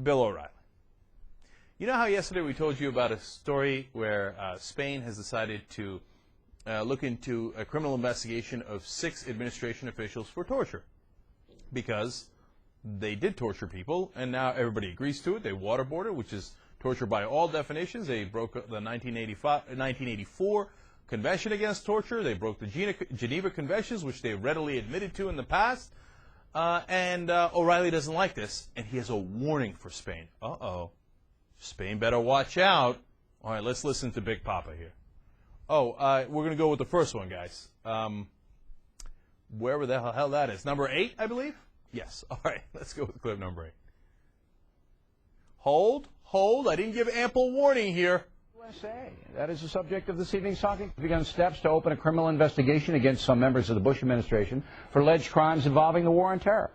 Bill O'Reilly. You know how yesterday we told you about a story where Spain has decided to look into a criminal investigation of 6 administration officials for torture? Because they did torture people, and now everybody agrees to it. They waterboard it, which is torture by all definitions. They broke the 1984 Convention Against Torture. They broke the Geneva Conventions, which they readily admitted to in the past. And O'Reilly doesn't like this, and he has a warning for Spain. Uh-oh. Spain better watch out. All right, let's listen to Big Papa here. Oh, we're going to go with the first one, guys. Wherever the hell that is. Number 8, I believe? Yes. All right, let's go with clip number 8. Hold. I didn't give ample warning here. USA. That is the subject of this evening's talking. We've begun steps to open a criminal investigation against some members of the Bush administration for alleged crimes involving the war on terror.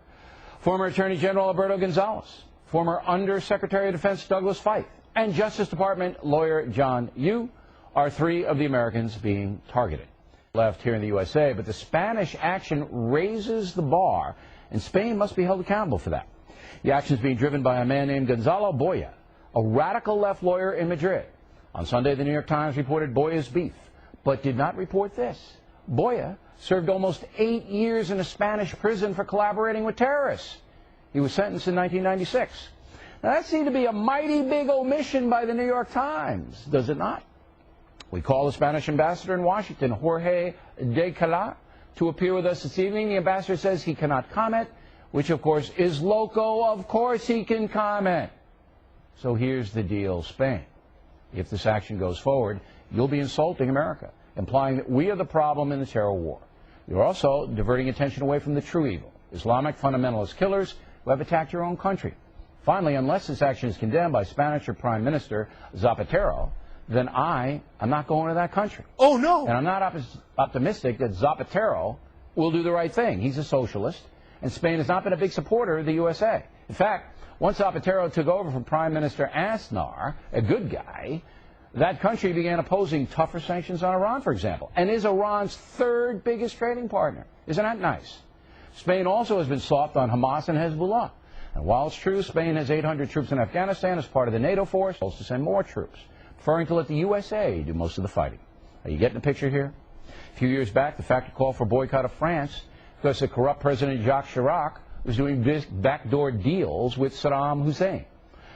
Former Attorney General Alberto Gonzales, former Undersecretary of Defense Douglas Feith, and Justice Department lawyer John Yoo are 3 of the Americans being targeted. Left here in the USA, but the Spanish action raises the bar, and Spain must be held accountable for that. The action is being driven by a man named Gonzalo Boya, a radical left lawyer in Madrid. On Sunday, the New York Times reported Boya's beef, but did not report this. Boya served almost 8 years in a Spanish prison for collaborating with terrorists. He was sentenced in 1996. Now, that seemed to be a mighty big omission by the New York Times, does it not? We call the Spanish ambassador in Washington, Jorge de Cala, to appear with us this evening. The ambassador says he cannot comment, which, of course, is loco. Of course he can comment. So here's the deal, Spain. If this action goes forward, you'll be insulting America, implying that we are the problem in the terror war. You're also diverting attention away from the true evil, Islamic fundamentalist killers who have attacked your own country. Finally, unless this action is condemned by Spanish or Prime Minister Zapatero, then I am not going to that country. Oh, no. And I'm not optimistic that Zapatero will do the right thing. He's a socialist, and Spain has not been a big supporter of the USA. In fact, once Zapatero took over from Prime Minister Aznar, a good guy, that country began opposing tougher sanctions on Iran, for example, and is Iran's 3rd biggest trading partner. Isn't that nice? Spain also has been soft on Hamas and Hezbollah. And while it's true Spain has 800 troops in Afghanistan as part of the NATO force, it's supposed to send more troops, preferring to let the USA do most of the fighting. Are you getting the picture here? A few years back, the factor called for boycott of France because the corrupt President Jacques Chirac was doing backdoor deals with Saddam Hussein.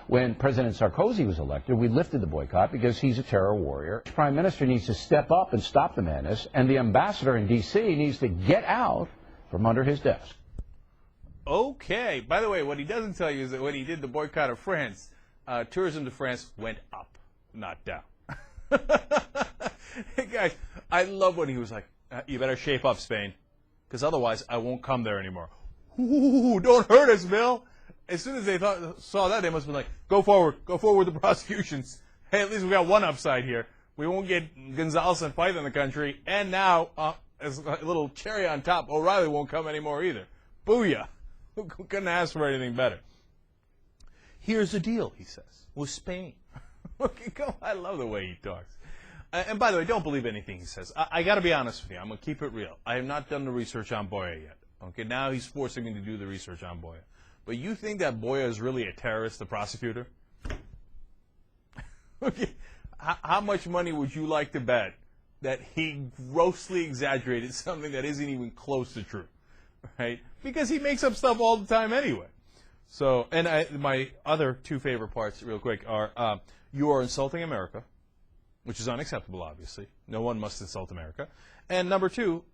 When President Sarkozy was elected, we lifted the boycott because he's a terror warrior. The Prime Minister needs to step up and stop the madness, and the ambassador in D.C. needs to get out from under his desk. Okay. By the way, what he doesn't tell you is that when he did the boycott of France, tourism to France went up, not down. Hey, guys, I love when he was like, you better shape up, Spain, because otherwise I won't come there anymore. Ooh, don't hurt us, Bill. As soon as they saw that, they must have been like, go forward with the prosecutions. Hey, at least we got one upside here. We won't get Gonzales and Feith in the country, and now, as a little cherry on top, O'Reilly won't come anymore either. Booyah. Who couldn't ask for anything better? Here's the deal, he says, with Spain. Okay, go. I love the way he talks. And by the way, don't believe anything he says. I got to be honest with you. I'm going to keep it real. I have not done the research on Boya yet. Okay, now he's forcing me to do the research on Boya. But you think that Boya is really a terrorist, the prosecutor? Okay, how much money would you like to bet that he grossly exaggerated something that isn't even close to true? Right? Because he makes up stuff all the time anyway. So, and my other 2 favorite parts, real quick, are you are insulting America, which is unacceptable, obviously. No one must insult America. And number 2,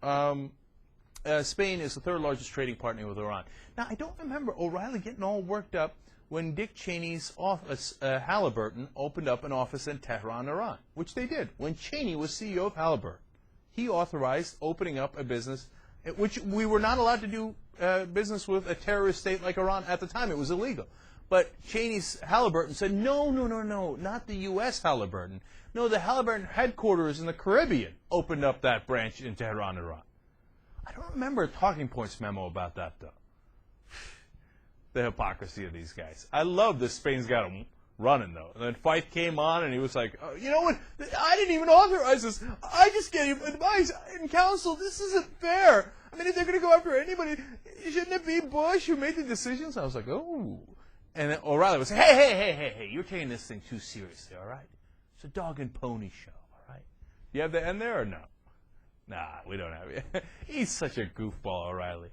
Spain is the 3rd largest trading partner with Iran. Now, I don't remember O'Reilly getting all worked up when Dick Cheney's office, Halliburton, opened up an office in Tehran, Iran, which they did. When Cheney was CEO of Halliburton, he authorized opening up a business, which we were not allowed to do business with a terrorist state like Iran at the time. It was illegal. But Cheney's Halliburton said, no, not the U.S. Halliburton. No, the Halliburton headquarters in the Caribbean opened up that branch in Tehran, Iran. I don't remember a talking points memo about that, though. The hypocrisy of these guys. I love this Spain's got them running, though. And then Feith came on, and he was like, oh, you know what? I didn't even authorize this. I just gave advice and counsel. This isn't fair. I mean, if they're going to go after anybody, shouldn't it be Bush who made the decisions? I was like, oh. And then O'Reilly would say, hey, you're taking this thing too seriously, all right? It's a dog and pony show, all right? You have the end there or no? Nah, we don't have it. He's such a goofball, O'Reilly.